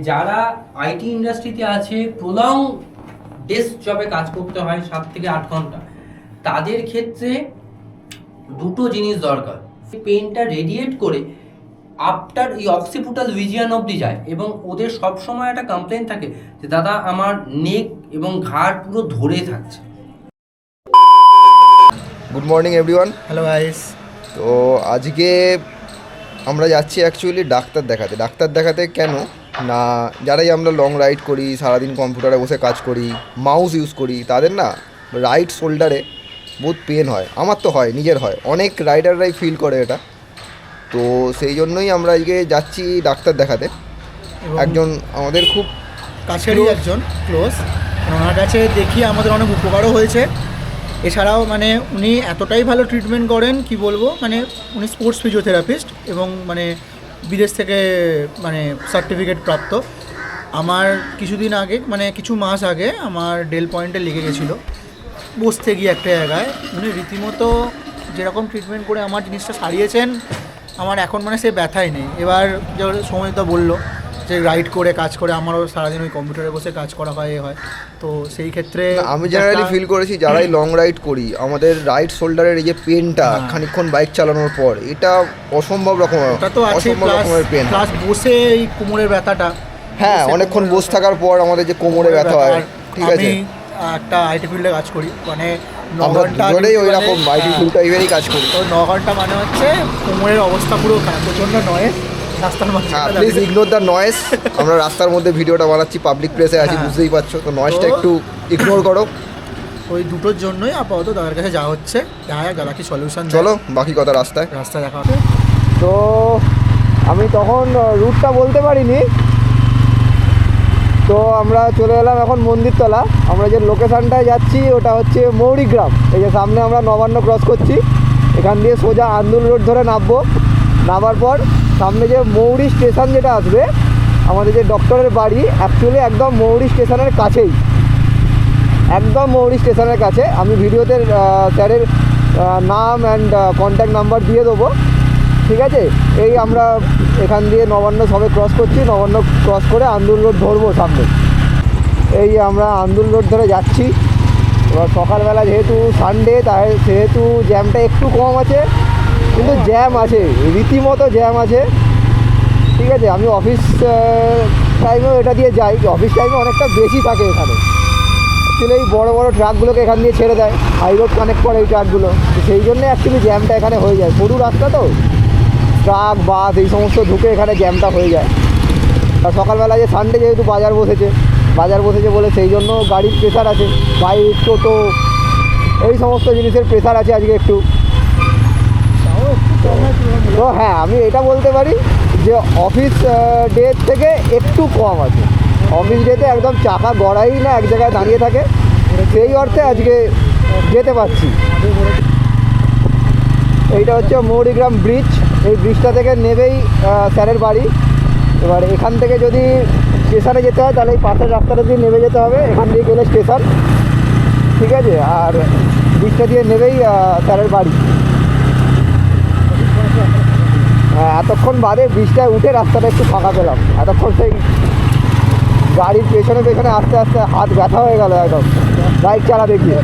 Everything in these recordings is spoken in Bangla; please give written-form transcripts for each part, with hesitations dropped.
যারা আইটি ইন্ডাস্ট্রিতে আছে, প্রলং ডেস্ক জবে কাজ করতে হয় 7 থেকে 8 ঘন্টা, তাদের ক্ষেত্রে দুটো জিনিস দরকার। পেনটা রেডিয়েট করে আফটার এই অক্সিপুটাল ভিজিয়ান অবধি যায়, এবং ওদের সবসময় একটা কমপ্লেন থাকে যে দাদা আমার নেক এবং ঘাড় পুরো ধরে থাকছে। Good morning everyone. Hello guys. তো আজকে আমরা যাচ্ছি অ্যাকচুয়ালি ডাক্তার দেখাতে কেন না, যারাই আমরা লং রাইড করি, সারাদিন কম্পিউটারে বসে কাজ করি, মাউস ইউজ করি, তাদের না রাইট শোল্ডারে বহুত পেন হয়। আমার তো হয়, নিজের হয়, অনেক রাইডাররাই ফিল করে এটা। তো সেই জন্যই আমরা আজকে যাচ্ছি ডাক্তার দেখাতে। একজন আমাদের খুব কাছেরই একজন ক্লোজ, ওনার কাছে দেখিয়ে আমাদের অনেক উপকারও হয়েছে। এছাড়াও মানে উনি এতটাই ভালো ট্রিটমেন্ট করেন কি বলবো, মানে উনি স্পোর্টস ফিজিওথেরাপিস্ট এবং মানে বিদেশ থেকে মানে সার্টিফিকেট প্রাপ্ত। আমার কিছুদিন আগে মানে কিছু মাস আগে আমার ডেল পয়েন্টে লেগে গেছিলো বসতে গিয়ে একটা জায়গায়। উনি রীতিমতো যেরকম ট্রিটমেন্ট করে আমার জিনিসটা সারিয়েছেন, আমার এখন মানে সে ব্যথাই নেই। এবার যে সময়টা বললো যে রাইড করে কাজ করে, আমারও সারাদিন ওই কম্পিউটারে বসে কাজ করা হয় তো সেই ক্ষেত্রে আমি জেনারেলি ফিল করেছি যারাই লং রাইড করি, আমাদের রাইট শোল্ডারের এই যে পেনটা খানিকক্ষণ বাইক চালানোর পর, এটা অসম্ভব রকমের, ওটা তো আছে, অসম্ভব রকমের পেন। প্লাস বসে এই কোমরের ব্যথাটা, হ্যাঁ, অনেকক্ষণ বসে থাকার পর আমাদের যে কোমরে ব্যথা হয়। ঠিক আছে, আমি একটা আইটি ফিল্ডে কাজ করি, মানে 9 আমরা ঘন্টা দুজনেই ওই রকম আইটি ফিল্ড টাইপেরই কাজ করি। তো 9 ঘন্টা মানে হচ্ছে কোমরের অবস্থা পুরো খারাপ, প্রচণ্ড নয় রাস্তার মধ্যে। Please ignore the noise. আমরা রাস্তার মধ্যে ভিডিওটা বানাচ্ছি, পাবলিক প্লেসে আছি, বুঝতেই পারছো, তো নয়েজটা একটু ইগনোর করো। ওই দুটোর জন্যই আপাতত তাদের কাছে যাওয়া হচ্ছে, দেখা যাক দাদা কি সলিউশন। চলো বাকি কথা রাস্তায় দেখা হবে। তো আমি তখন রুটটা বলতে পারিনি, তো আমরা চলে এলাম এখন মন্দিরতলা। আমরা যে লোকেশানটায় যাচ্ছি ওটা হচ্ছে মৌরিগ্রাম। এই যে সামনে আমরা নবান্ন ক্রস করছি, এখান দিয়ে সোজা আন্দুল রোড ধরে নামবো। নামার পর সামনে যে মৌরি স্টেশন যেটা আসবে, আমাদের যে ডক্টরের বাড়ি অ্যাকচুয়ালি একদম মৌরি স্টেশনের কাছেই, একদম মৌরি স্টেশনের কাছে। আমি ভিডিওতে স্যারের নাম অ্যান্ড কন্ট্যাক্ট নাম্বার দিয়ে দেবো, ঠিক আছে। এই আমরা এখান দিয়ে নবান্ন সবে ক্রস করছি, নবান্ন ক্রস করে আন্দুল রোড ধরবো সামনে। এই আমরা আন্দুল রোড ধরে যাচ্ছি। এবার সকালবেলা যেহেতু সানডে, তাই সেহেতু জ্যামটা একটু কম আছে, কিন্তু জ্যাম আছে, রীতিমতো জ্যাম আছে, ঠিক আছে। আমি অফিস টাইমেও এটা দিয়ে যাই, অফিস টাইমে অনেকটা বেশি থাকে এখানে। অ্যাকচুয়ালি এই বড়ো বড়ো ট্রাকগুলোকে এখান দিয়ে ছেড়ে দেয়, হাই রোড কানেক্ট করে এই ট্রাকগুলো, সেই জন্যে অ্যাকচুয়ালি জ্যামটা এখানে হয়ে যায়। সরু রাস্তা তো, ট্রাক বাস এই সমস্ত ঢুকে এখানে জ্যামটা হয়ে যায়। আর সকালবেলা যে সানডে যেহেতু বাজার বসেছে বলে সেই জন্য গাড়ির প্রেশার আছে, বাইক টোটো এই সমস্ত জিনিসের প্রেশার আছে আজকে একটু। তো হ্যাঁ, আমি এটা বলতে পারি যে অফিস ডে থেকে একটু কম আছে। অফিস ডেতে একদম চাকা গড়াই না, এক জায়গায় দাঁড়িয়ে থাকে, সেই অর্থে আজকে যেতে পারছি। এইটা হচ্ছে মৌরিগ্রাম ব্রিজ। এই ব্রিজটা থেকে নেবেই স্যারের বাড়ি। এবার এখান থেকে যদি স্টেশনে যেতে হয় তাহলে এই পাশের রাস্তাটা দিয়ে নেমে যেতে হবে, এখান দিয়ে গেলে স্টেশন, ঠিক আছে। আর ব্রিজটা দিয়ে নেবেই স্যারের বাড়ি। এতক্ষণ বাদে ব্রিজটায় উঠে রাস্তাটা একটু ফাঁকা পেলাম। এতক্ষণ সেই গাড়ির পেছনে আস্তে আস্তে হাত ব্যথা হয়ে গেল একদম বাইক চালা দেখিয়ে।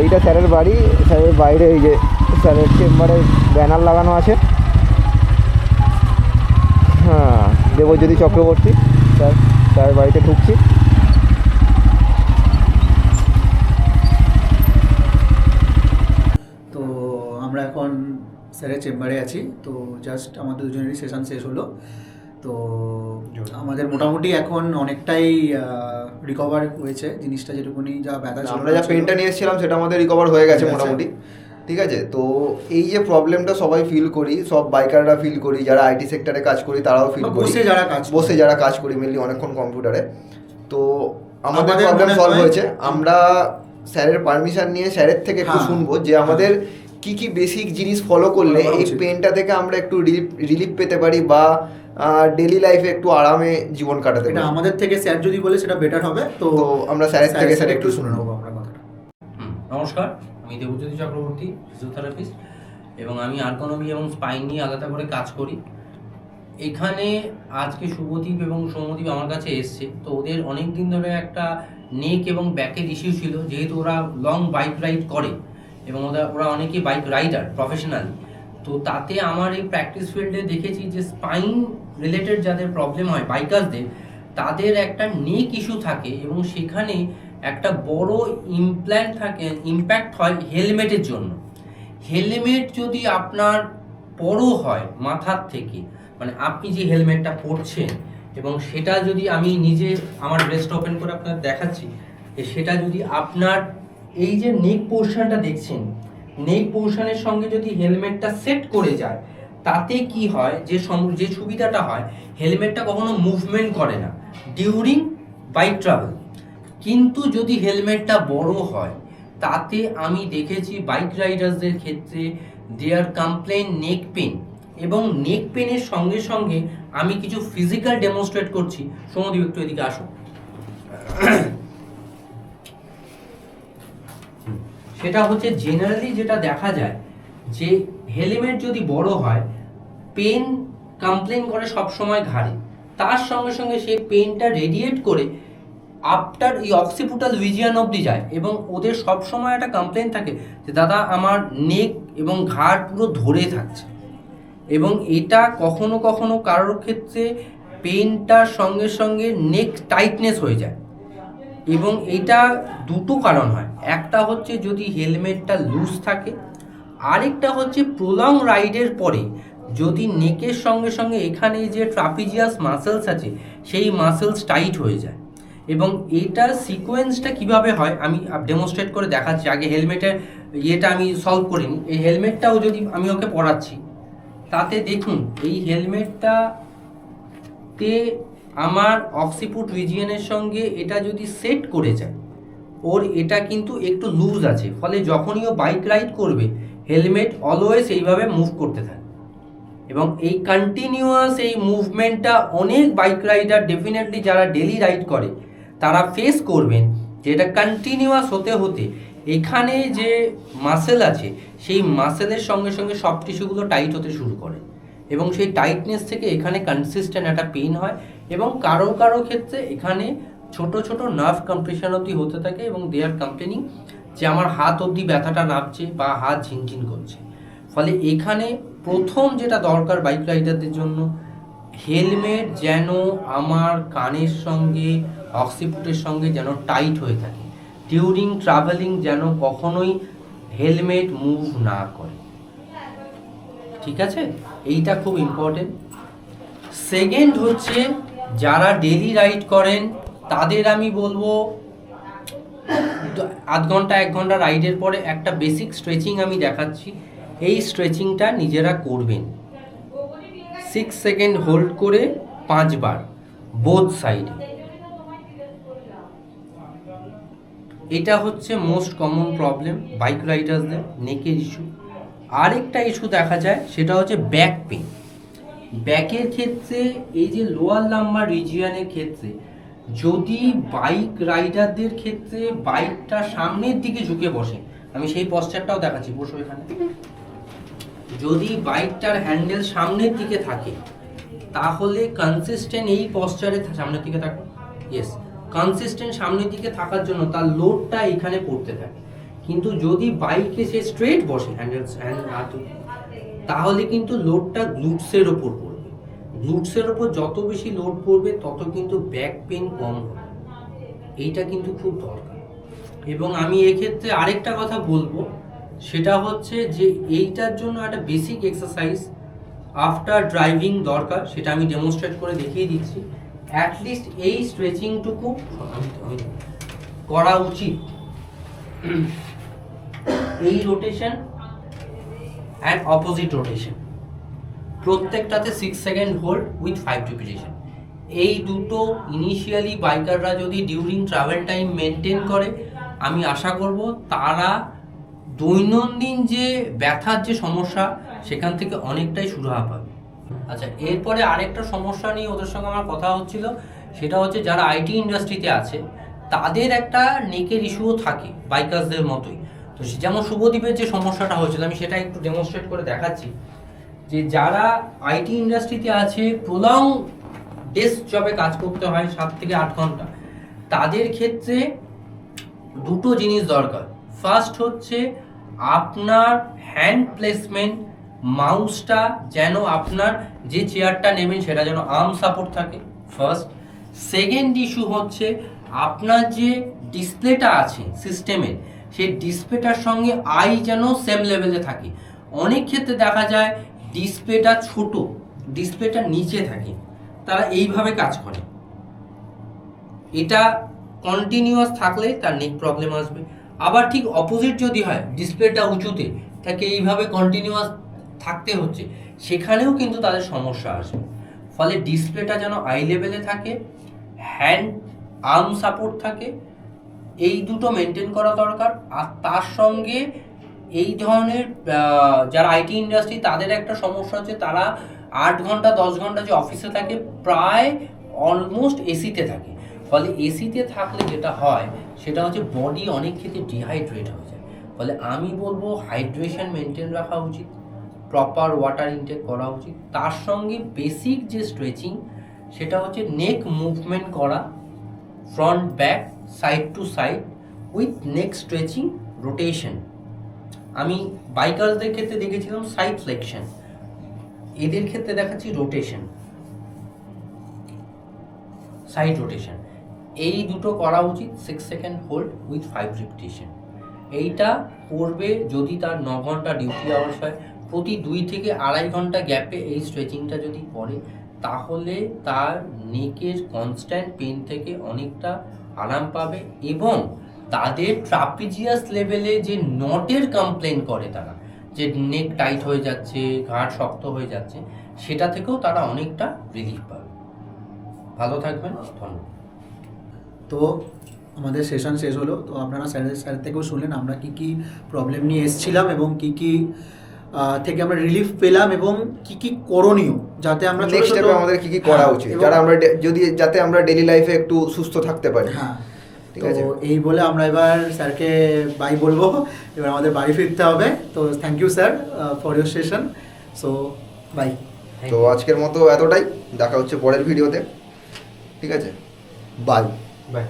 এইটা স্যারের বাড়ি, স্যারের বাইরে এই যে স্যারের চেম্বারের ব্যানার লাগানো আছে। হ্যাঁ, দেবজ্যোতি চক্রবর্তী স্যারের বাড়িতে ঢুকছি। তো আমরা এখন স্যারের চেম্বারে আছি। তো জাস্ট আমাদের দুজনেরই সেশন শেষ হলো। তো আমাদের মোটামুটি এখন অনেকটাই রিকভার হয়েছে জিনিসটা, যেটুকুনি যা ব্যথা ছিল, আমরা যা পেনটা নিয়ে এসেছিলাম সেটা আমাদের রিকভার হয়ে গেছে মোটামুটি, ঠিক আছে। তো এই যে প্রবলেমটা সবাই ফিল করি, সব বাইকাররা ফিল করি, যারা আইটি সেক্টরে কাজ করি তারাও ফিল করি, বসে যারা কাজ করি মেনলি অনেকক্ষণ কম্পিউটারে। তো আমাদের প্রবলেম সলভ হয়েছে। আমরা স্যারের পারমিশন নিয়ে স্যারের থেকে একটু শুনবো যে আমাদের কি কি বেসিক জিনিস ফলো করলে এই পেনটা থেকে আমরা একটু রিলিফ পেতে পারি বা ডেলি লাইফে একটু আরামে জীবন কাটাতে পারি। আমাদের থেকে স্যার যদি বলে সেটা বেটার হবে। তো আমরা স্যারের থেকে স্যার একটু শুনে নেবো আমরা কথাটা। নমস্কার, আমি দেবজ্যোতি চক্রবর্তী, ফিজিওথেরাপিস্ট, এবং আমি আর্গোনমি এবং স্পাইন নিয়ে আলাদা করে কাজ করি। এখানে আজকে শুভদীপ এবং সৌম্যদীপ আমার কাছে এসছে, তো ওদের অনেক দিন ধরে একটা নেক এবং ব্যাকের ইস্যু ছিল, যেহেতু ওরা লং বাইক রাইড করে এবং ওরা অনেকেই বাইক রাইডার প্রফেশনালি। তো তাতে আমার এই প্র্যাকটিস ফিল্ডে দেখেছি যে স্পাইন রিলেটেড যাদের প্রবলেম হয় বাইকারদের, তাদের একটা নেক ইস্যু থাকে এবং সেখানে একটা বড় ইম্প্যাক্ট হয় হেলমেটের জন্য। হেলমেট যদি আপনার বড় হয় মাথার থেকে, মানে আপনি যে হেলমেটটা পরছেন এবং সেটা যদি আমি নিজে আমার ব্রেস্ট ওপেন করে আপনার দেখাচ্ছি, সেটা যদি আপনার এই যে নেক পোর্শনটা দেখছেন, নেক পোর্শনের সঙ্গে যদি হেলমেটটা সেট করে যায়, তাতে কি হয় যে সুবিধাটা হয়, হেলমেটটা কখনো মুভমেন্ট করে না ডিউরিং বাইক ট্রাভেল। কিন্তু যদি হেলমেটটা বড় হয়, তাতে আমি দেখেছি বাইক রাইডার্সদের ক্ষেত্রে দেয়ার কমপ্লেন নেক পেন, এবং নেক পেনের সঙ্গে সঙ্গে আমি কিছু ফিজিক্যাল ডেমনস্ট্রেট করছি। সৌম্যদীপ একটু এদিকে আসো। সেটা হচ্ছে জেনারেলি যেটা দেখা যায় যে হেলমেট যদি বড় হয়, পেন কমপ্লেন করে সবসময় ঘাড়ে, তার সঙ্গে সঙ্গে সেই পেনটা রেডিয়েট করে আফটার এই অক্সিপুটাল রিজিয়ন অবধি যায়, এবং ওদের সবসময় একটা কমপ্লেন থাকে যে দাদা আমার নেক এবং ঘাড় পুরো ধরে থাকছে। এবং এটা কখনো কখনো কারোর ক্ষেত্রে পেনটার সঙ্গে সঙ্গে নেক টাইটনেস হয়ে যায়, এবং এটা দুটো কারণ হয়। একটা হচ্ছে যদি হেলমেটটা লুজ থাকে, আরেকটা হচ্ছে প্রলং রাইডের পরে যদি নেকের সঙ্গে সঙ্গে এখানে যে ট্রাপিজিয়াস মাসেলস আছে সেই মাসেলস টাইট হয়ে যায়। এবং এইটার সিকোয়েন্সটা কিভাবে হয় আমি ডেমনস্ট্রেট করে দেখাচ্ছি। আগে হেলমেটের ইয়েটা আমি সলভ করিনি, এই হেলমেটটাও যদি আমি ওকে পরাচ্ছি, তাতে দেখুন এই হেলমেটটাতে আমার অক্সিপুট রিজিয়নের সঙ্গে এটা যদি সেট করে যায়, ওর এটা কিন্তু একটু লুজ আছে, ফলে যখনই ও বাইক রাইড করবে হেলমেট অলওয়েজ এইভাবে মুভ করতে থাকে। এবং এই কন্টিনিউয়াস এই মুভমেন্টটা অনেক বাইক রাইডার ডেফিনেটলি যারা ডেলি রাইড করে তারা ফেস করবেন, যে এটা কন্টিনিউয়াস হতে হতে এখানে যে মাসেল আছে সেই মাসেলের সঙ্গে সঙ্গে সব টিস্যুগুলো টাইট হতে শুরু করে, এবং সেই টাইটনেস থেকে এখানে কনসিস্টেন্ট একটা পেইন হয়, এবং কারো কারো ক্ষেত্রে এখানে ছোট ছোট নার্ভ কম্প্রেশন অবধি হতে থাকে, এবং দে আর কমপ্লেনিং যে আমার হাত অবধি ব্যথাটা নামছে বা হাত ঝিনঝিন করছে। ফলে এখানে প্রথম যেটা দরকার বাইক রাইডারদের জন্য, হেলমেট যেন আমার কানের সঙ্গে অক্সিপুটের সঙ্গে যেন টাইট হয়ে থাকে, ডিউরিং ট্রাভেলিং যেন কখনোই হেলমেট মুভ না করে। ঠিক আছে, এইটা খুব ইম্পর্টেন্ট। সেকেন্ড হচ্ছে যারা ডেলি রাইড করেন তাদের আমি বলবো আধ ঘন্টা 1 ঘন্টা রাইডের পরে একটা বেসিক স্ট্রেচিং আমি দেখাচ্ছি, এই স্ট্রেচিংটা নিজেরা করবেন। 6 সেকেন্ড হোল্ড করে 5 বার বোথ সাইডে। এটা হচ্ছে মোস্ট কমন প্রবলেম বাইক রাইডার্সদের, নেকের ইস্যু। আরেকটা ইস্যু দেখা যায় সেটা হচ্ছে ব্যাক পেন। ব্যাকের ক্ষেত্রে এই যে লোয়ার লাম্বার রিজিয়নের ক্ষেত্রে যদি বাইক রাইডারদের ক্ষেত্রে বাইকটা সামনের দিকে ঝুঁকে বসে, আমি সেই পশ্চারটাও দেখাচ্ছি, বসো এখানে। যদি বাইকটার হ্যান্ডেল সামনের দিকে থাকে তাহলে কনসিস্টেন্ট এই পশ্চারে সামনের দিকে থাকে, ইয়েস, কনসিস্টেন্ট সামনের দিকে থাকার জন্য তার লোডটা এখানে পড়তে থাকে। কিন্তু যদি বাইকে সে স্ট্রেট বসে হ্যান্ডেল তাহলে কিন্তু লোডটা গ্লুটসের ওপর পড়বে। গ্লুটসের ওপর যত বেশি লোড পড়বে তত কিন্তু ব্যাক পেন কম হবে, এইটা কিন্তু খুব দরকার। এবং আমি এক্ষেত্রে আরেকটা কথা বলবো, সেটা হচ্ছে যে এইটার জন্য একটা বেসিক এক্সারসাইজ আফটার ড্রাইভিং দরকার, সেটা আমি ডেমনস্ট্রেট করে দেখিয়ে দিচ্ছি। অ্যাটলিস্ট এই স্ট্রেচিংটুকু করা উচিত। এই রোটেশন অ্যান্ড অপোজিট রোটেশন প্রত্যেকটাতে 6 সেকেন্ড হোল্ড উইথ 5 রিপিটেশন। এই দুটো ইনিশিয়ালি বাইকাররা যদি ডিউরিং ট্রাভেল টাইম মেনটেন করে, আমি আশা করব তারা দৈনন্দিন যে ব্যথার যে সমস্যা সেখান থেকে অনেকটাই সুরাহা পাবে। আচ্ছা, এরপরে আরেকটা সমস্যা নিয়ে ওদের সঙ্গে আমার কথা হচ্ছিল, সেটা হচ্ছে যারা আইটি ইন্ডাস্ট্রিতে আছে তাদের একটা নেকের ইস্যুও থাকে বাইকার্সদের মতোই। তো যেমন শুভদীপের যে সমস্যাটা হয়েছিল আমি সেটা একটু ডেমনস্ট্রেট করে দেখাচ্ছি। যে যারা আইটি ইন্ডাস্ট্রিতে আছে, প্রলং ডেস্ক জবে কাজ করতে হয় 7 থেকে 8 ঘন্টা, তাদের ক্ষেত্রে দুটো জিনিস দরকার। ফার্স্ট হচ্ছে আপনার হ্যান্ড প্লেসমেন্ট, মাউসটা যেন আপনার যে চেয়ারটা নেবেন সেটা যেন আর্ম সাপোর্ট থাকে ফার্স্ট। সেকেন্ড ইস্যু হচ্ছে আপনার যে ডিসপ্লেটা আছে সিস্টেমের, সেই ডিসপ্লেটার সঙ্গে আই যেন সেম লেভেলে থাকে। অনেক ক্ষেত্রে দেখা যায় ডিসপ্লেটা ছোট, ডিসপ্লেটা নিচে থাকে, তারা এইভাবে কাজ করে। এটা কন্টিনিউয়াস থাকলে তার নেক প্রবলেম আসবে। আবার ঠিক অপোজিট যদি হয়, ডিসপ্লেটা উঁচুতে থাকে, এইভাবে কন্টিনিউয়াস থাকতে হচ্ছে, সেখানেও কিন্তু তাদের সমস্যা আসবে। ফলে ডিসপ্লেটা যেন আই লেভেলে থাকে, হ্যান্ড আর্ম সাপোর্ট থাকে, এই দুটো মেনটেন করা দরকার। আর তার সঙ্গে এই ধরনের যারা আইটি ইন্ডাস্ট্রি, তাদের একটা সমস্যা হচ্ছে তারা 8 ঘন্টা 10 ঘন্টা যে অফিসে থাকে, প্রায় অলমোস্ট এসিতে থাকে। ফলে এসিতে থাকলে যেটা হয় সেটা হচ্ছে বডি অনেক ক্ষেত্রে ডিহাইড্রেট হয়ে যায়। ফলে আমি বলবো হাইড্রেশন মেনটেন রাখা উচিত, প্রপার ওয়াটার ইনটেক করা উচিত। তার সঙ্গে বেসিক যে স্ট্রেচিং, সেটা হচ্ছে নেক মুভমেন্ট করা, front back side to side with neck stretching, rotation. আমি বাইকারদের ক্ষেত্রে দেখেছিলাম সাইড ফ্লেকশন, এদের ক্ষেত্রে দেখাচ্ছি রোটেশন, সাইড রোটেশন। এই দুটো করা উচিত। 6 সেকেন্ড হোল্ড উইথ 5 রিপিটেশন। এইটা করবে যদি তার 9 ঘন্টা ডিউটি আওয়ার্স হয়, প্রতি 2 থেকে 2.5 ঘন্টা গ্যাপে এই স্ট্রেচিংটা যদি করে, তাহলে তার নেকের কনস্ট্যান্ট পেন থেকে অনেকটা আরাম পাবে। এবং তাদের ট্রাপিজিয়াস লেভেলে যে নটের কমপ্লেন করে তারা, যে নেক টাইট হয়ে যাচ্ছে, ঘাড় শক্ত হয়ে যাচ্ছে, সেটা থেকেও তারা অনেকটা রিলিফ পাবে। ভালো থাকবেন, ধন্যবাদ। তো আমাদের সেশন শেষ হলো। তো আপনারা স্যার থেকেও শুনলেন আমরা কি কি প্রবলেম নিয়ে এসেছিলাম এবং কি কি থেকে আমরা রিলিফ পেলাম এবং কি কি করণীয়, যাতে আমরা নেক্সট স্টেপে আমাদের কি কি করা উচিত, যারা আমরা যাতে আমরা ডেইলি লাইফে একটু সুস্থ থাকতে পারি। হ্যাঁ, ঠিক তো আছে। এই বলে আমরা এবার স্যারকে বাই বলবো, এবার আমাদের বাড়ি ফিরতে হবে। তো thank you sir for your session. So bye. তো আজকের মতো এতটাই, দেখা হচ্ছে পরের ভিডিওতে। ঠিক আছে, বাই। বাই।